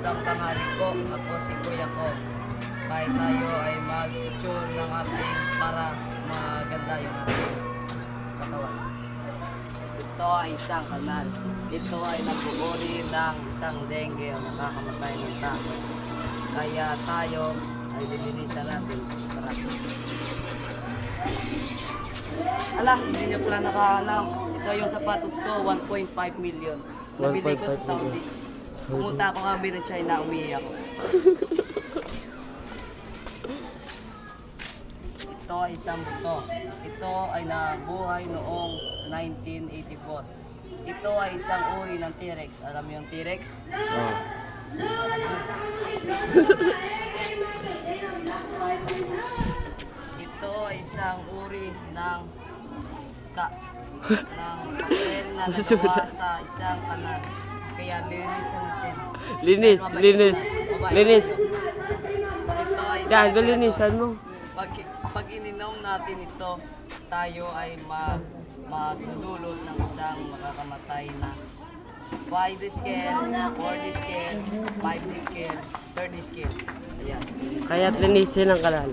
Magandang tanghali po. Ako si Kuya ko. Kahit tayo ay mag-tuture ng ating para maganda yung ating katawan. Ito ay isang kanal. Ito ay nag-uuri ng isang dengue o nakakamatay ng tao. Kaya tayo ay lilinisan natin. Tara. Ala, hindi niyo pala nakaalam. Ito yung sapatos ko, 1.5 million. Nabili ko sa Saudi. Pumunta ako kami ng China, umihi ako. Ito ay isang buto. Ito ay nabuhay noong 1984. Ito ay isang uri ng T-Rex. Alam mo yung T-Rex? Oh. Ito ay isang uri ng papel na nagawa sa isang kanal. Kaya linisan natin. Linis. Ito ay Yan, isang linisan mo. pag ininom natin ito, tayo ay magdudulot ng isang makakamatay na 5D scale, 4D scale, 5D scale, 3D scale. Ayan. Kaya't linisin ang kanal.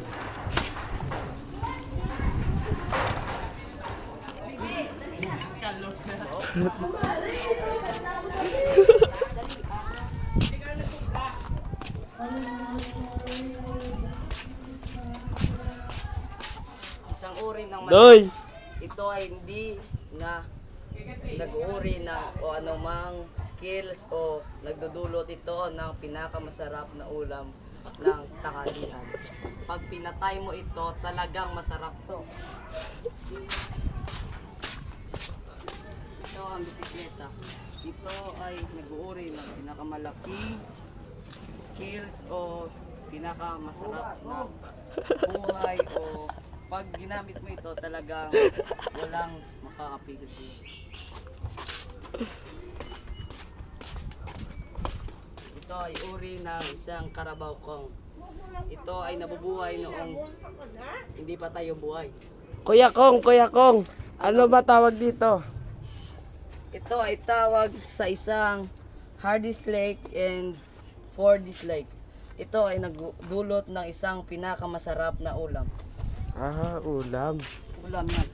Isang uri ng Doy! Ito ay hindi na nag-uri ng o anumang skills o nagdudulot ito ng pinakamasarap na ulam ng tanghalian. Pag pinatay mo ito, talagang masarap to. Ito ang bisikleta. Ito ay nag-uuri ng pinakamalaking skills o pinakamasarap na buhay o pag ginamit mo ito talagang walang makakapigil sa'yo. Ito ay uri ng isang Carabao Kong. Ito ay nabubuhay noong hindi pa tayo buhay. Kuya Kong, ano ba tawag dito? Ito ay tawag sa isang hard dislike and 4 dislike. Ito ay nagdulot ng isang pinakamasarap na ulam. Ah, ulam. Ulam yan.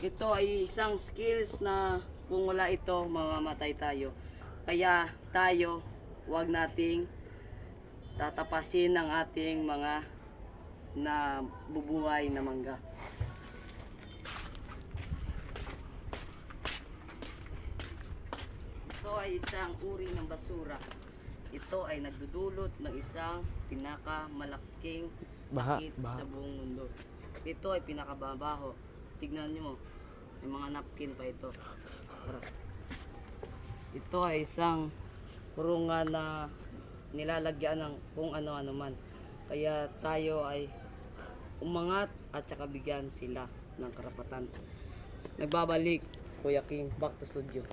Ito ay isang skills na kung wala ito, mamamatay tayo. Kaya tayo, huwag nating tatapasin ang ating mga na bubuhay na mangga. Ito ay isang uri ng basura. Ito ay nagdudulot ng isang pinakamalaking sakit sa buong mundo. Ito ay pinakababaho. Tignan nyo mo. May mga napkin pa ito. Tara. Ito ay isang kurungan na nilalagyan ng kung ano-ano man. Kaya tayo ay umangat at saka bigyan sila ng karapatan. Nagbabalik, Kuya King, back to studio.